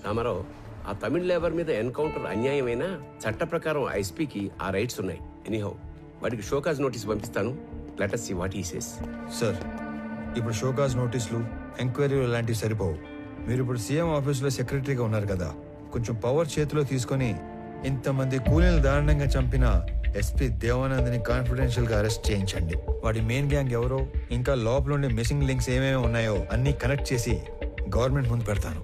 రామారావు, ఆ తమిళ లేబర్ మీద ఎన్కౌంటర్ అన్యాయమైనా చట్ట ప్రకారం ఐస్పీకి ఆ రైట్స్ ఉన్నాయి. ఎనీహౌ వాడికి షోకాజ్ నోటీస్ పంపిస్తాను. Let us see what he says. Sir, ఇప్పుడు షోకాజ్ నోటీసులు, ఎంక్వైరీలు లాంటివి సరిపోవు. మీరు ఇప్పుడు సీఎం ఆఫీసులో సెక్రటరీగా ఉన్నారు కదా, కొంచెం పవర్ చేతిలో తీసుకొని ఇంతమంది కూలీలు దారుణంగా చంపిన ఎస్పీ దేవానంద్ని కాన్ఫిడెన్షియల్ గా అరెస్ట్ చేయించండి. వాడి మెయిన్ గ్యాంగ్ ఎవరో, ఇంకా లోపల ఉండే మిస్సింగ్ లింక్స్ ఏమేమి ఉన్నాయో అన్ని కనెక్ట్ చేసి గవర్నమెంట్ ముందు పెడతాను.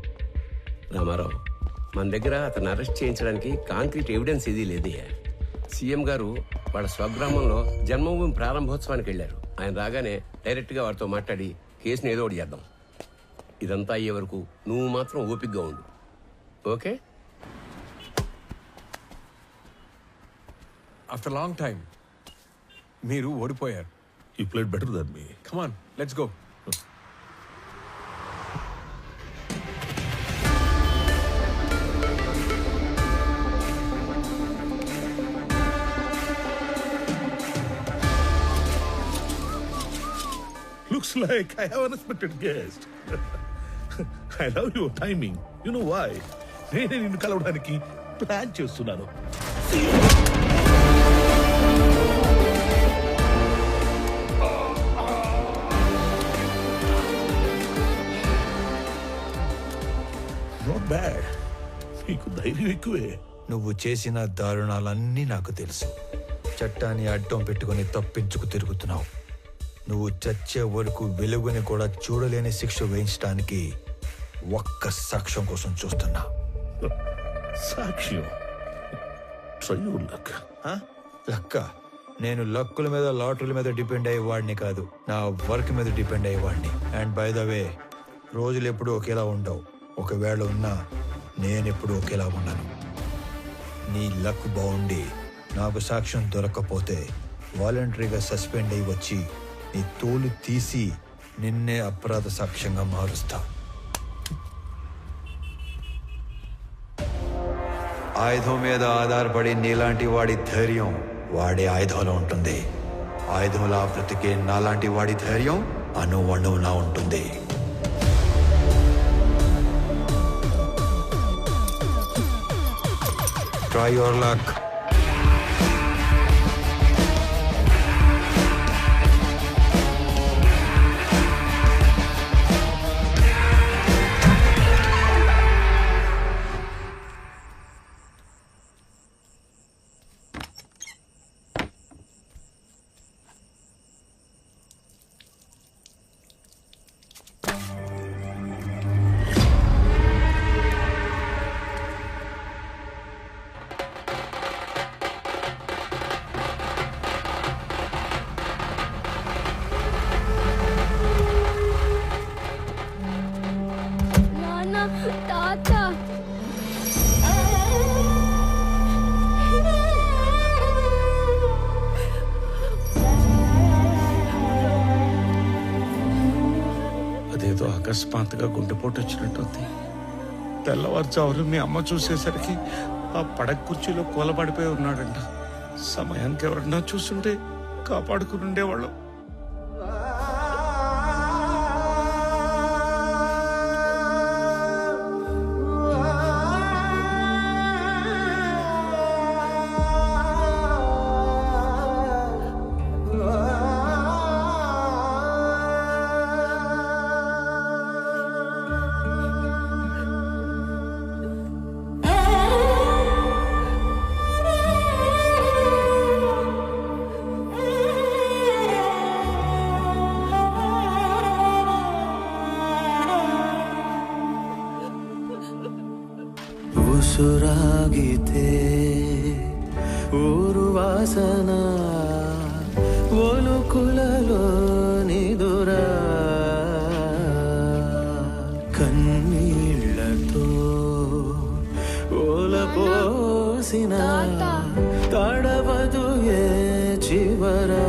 రామారావు, మన దగ్గర అతను అరెస్ట్ చేయించడానికి కాంక్రీట్ ఎవిడెన్స్ ఏదీ లేదు. సీఎం గారు వాళ్ళ స్వగ్రామంలో జన్మభూమి ప్రారంభోత్సవానికి వెళ్ళారు. ఆయన రాగానే డైరెక్ట్ గా వారితో మాట్లాడి కేసుని ఏదో ఒకటి చేద్దాం. ఇదంతా అయ్యే వరకు నువ్వు మాత్రం ఓపికగా ఉండు. ఓకే? ఆఫ్టర్ లాంగ్ టైం మీరు ఓడిపోయారు. You played better than me. Come on, let's go. Looks like I have an unexpected guest. I love your timing. You know why? నేనే నిన్ను కలవడానికి ప్లాన్ చేస్తున్నాను. Not bad. నీకు ధైర్యం ఎక్కువే. నువ్వు చేసిన దారుణాలన్నీ నాకు తెలుసు. చట్టాన్ని అడ్డం పెట్టుకుని తప్పించుకు తిరుగుతున్నావు. నువ్వు చచ్చే వరకు వెలుగుని కూడా చూడలేని శిక్ష వేయించడానికి ఒక్క సాక్ష్యం కోసం చూస్తున్నా. సాక్ష్యం? Try your luck. లక్క, నేను లక్కుల మీద లాటరీల మీద డిపెండ్ అయ్యేవాడిని కాదు, నా వర్క్ మీద డిపెండ్ అయ్యేవాడిని. అండ్ బై ద వే, రోజులు ఎప్పుడు ఒకేలా ఉండవు. ఒకవేళ ఉన్నా నేనెప్పుడు ఒకేలా ఉన్నాను. నీ లక్ బాగుండి నాకు సాక్ష్యం దొరకకపోతే వాలంటరీగా సస్పెండ్ అయ్యి వచ్చి నీ తోలు తీసి నిన్నే అపరాధ సాక్ష్యంగా మారుస్తా. ఆయుధం మీద ఆధారపడి నీలాంటి వాడి ధైర్యం వాడే ఆయుధంలో ఉంటుంది. ఆయుధంలా బ్రతికే నాలాంటి వాడి ధైర్యం అణువణువునా ఉంటుంది. Try your luck. అదేదో అకస్మాత్తుగా గుండెపోటు వచ్చినట్టుంది. తెల్లవారుజామున మీ అమ్మ చూసేసరికి ఆ పడక కుర్చీలో కూలబడిపోయి ఉన్నాడంట. సమయానికి ఎవరన్నా చూస్తుంటే కాపాడుకుని ఉండేవాళ్ళం. ಉಸುರಾಗಿದೆ ಊರು ವಾಸನ ಒಲುಕುలలో నిదురా కన్నీళ్లతో ఓలపోసిన తడవదు ఏ చివరా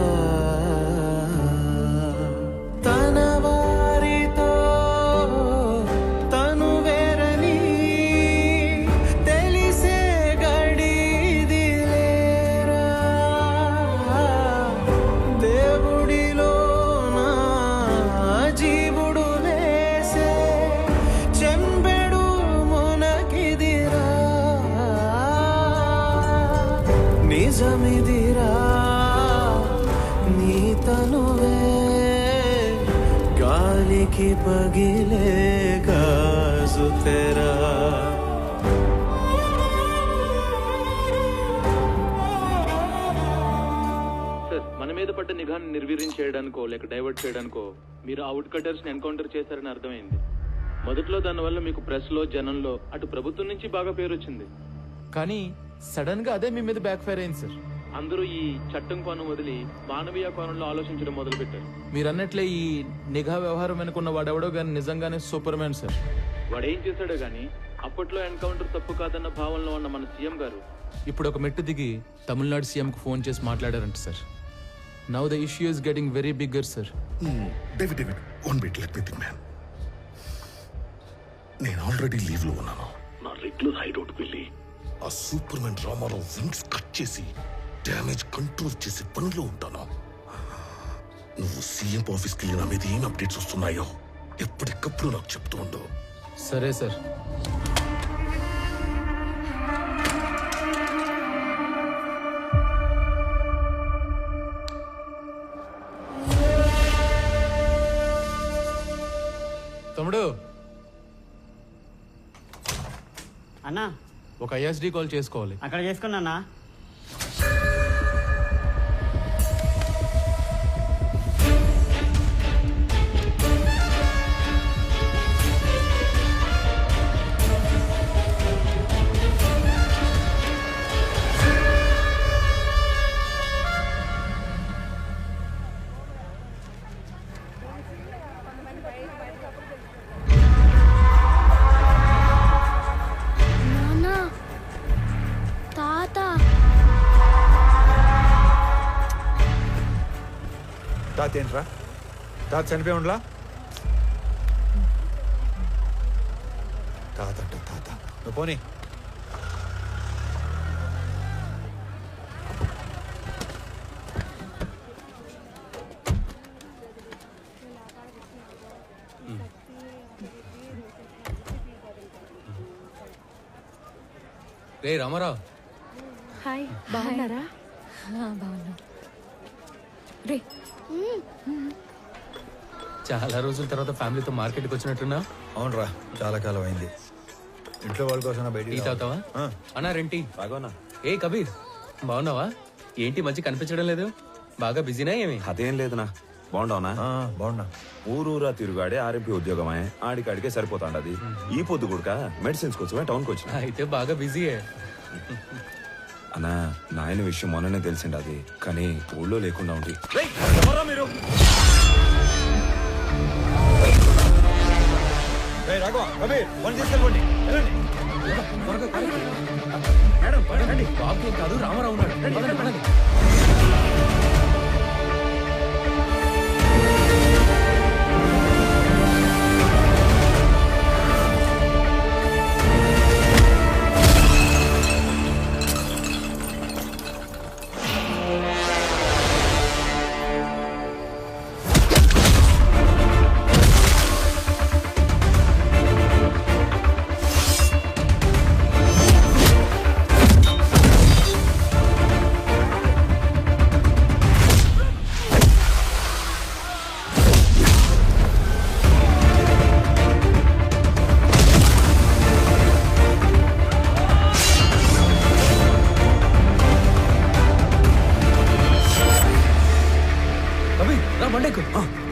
నిజమిదిరా నీ తనువే గాలికి పగిలే గాజు తెరా. సార్ మన మీద పడ్డ నిఘాను నిర్వీర్యం చేయడానికో లేక డైవర్ట్ చేయడానికో మీరు ఆ వుడ్ కటర్స్ ని ఎన్కౌంటర్ చేశారని అర్థమైంది. మొదట్లో దానివల్ల మీకు ప్రెస్ లో జనంలో అటు ప్రభుత్వం నుంచి బాగా పేరు వచ్చింది. కానీ సడన్ గా అదే మీ మీద బ్యాక్ ఫైర్ అయింది సార్. అందరూ ఈ చట్టం కోణం వదిలి మానవీయ కోణంలో ఆలోచించడం మొదలు పెట్టారు. మీరు అన్నట్లే ఈ నిఘా వ్యవహారం వెనుకున్న వాడెవడో కానీ నిజంగానే సూపర్ మ్యాన్ సార్. వాడేం చేశాడో గానీ అప్పట్లో ఎన్కౌంటర్ తప్పు కాదన్న భావనలో ఉన్న మన సీఎం గారు ఇప్పుడు ఒక మెట్టు దిగి తమిళనాడు సీఎం కు ఫోన్ చేసి మాట్లాడారంట sir. Now the issue is getting very bigger sir. David one bit let me think man. నేను ఆల్రెడీ లీవ్ లో ఉన్నాను. నా రెగ్యులర్ హైడౌట్ వెళ్ళి ఆ superman Ramarao wings cut చేసి డ్యామేజ్ కంట్రోల్ చేసే పనిలో ఉంటాను. నువ్వు సీఎం ఆఫీస్కి వెళ్ళి నా మీద ఏం అప్డేట్స్ వస్తున్నాయో ఎప్పటికప్పుడు నాకు చెప్తూ ఉండవు. సరే సార్. తమ్ముడు అన్నా ఒక ఐఎస్డి కాల్ చేసుకోవాలి. అక్కడ చేసుకున్నా. నాన్న తాత తాత ఏంట్రా? తాత చనిపోయి ఉండలా? తాత అంట తాత. నువ్వు పోనీ. రే రామారావు, హాయ్ బాగున్నారా? బాగున్నా. రే చాలా రోజుల తర్వాత ఫ్యామిలీతో మార్కెట్కి వచ్చినట్టున్నా. అవునరా, చాలా కాలం అయింది. ఇంట్లో వాళ్ళ కోసం టీ బయట తాగుతావా? అన్నా రెంటి బాగోనా? ఏ కబీర్ బాగున్నావా? ఏంటి మంచి కనిపించడం లేదు, బాగా బిజీనా ఏమి? అదేం లేదునా, బాగుండవునా? బాగున్నా. ఊరూరా తిరుగాడే ఆర్ఎంపీ ఉద్యోగమే, ఆడికాడికే సరిపోతాండది. ఈ పొద్దు కూడా మెడిసిన్స్ కోసమే టౌన్కి వచ్చిన. అయితే బాగా బిజీయే. అన్నా, నాయన విషయం మొన్ననే తెలిసింది అది, కానీ ఊళ్ళో లేకుండా ఉండి. మీరు బాబు ఏం కాదు, రామారావు ఉన్నాడు. పదండి, పదండి.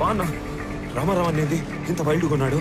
బాగున్నా. రామారావు అనేది ఇంత వైల్డ్గా ఉన్నాడు.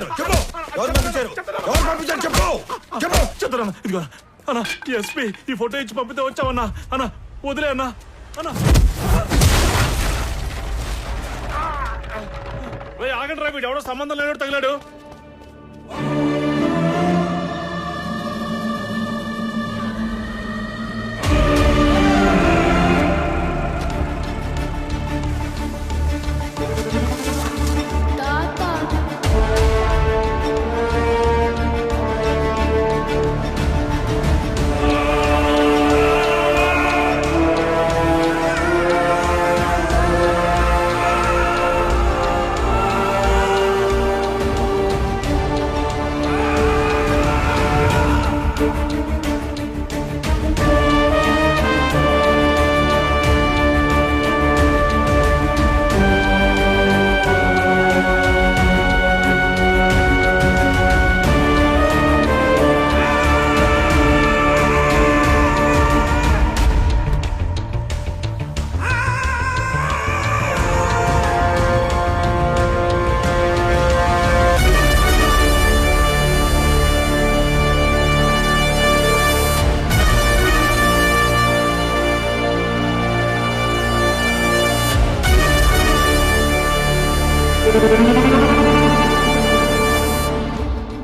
పంపించారు చెప్పు ఎవరు పంపించారు ఎవరు పంపించారు చెప్పు చెప్పు చెప్తారన్నా ఇదిగో అన్నా ఎస్పీ ఈ ఫోటో ఇచ్చి పంపితే వచ్చావన్నా అన్నా వదిలే అన్నా అన్నా ఆగండి రా వీడు ఎవడో సంబంధం లేనట్టు తగిలాడు Thank you.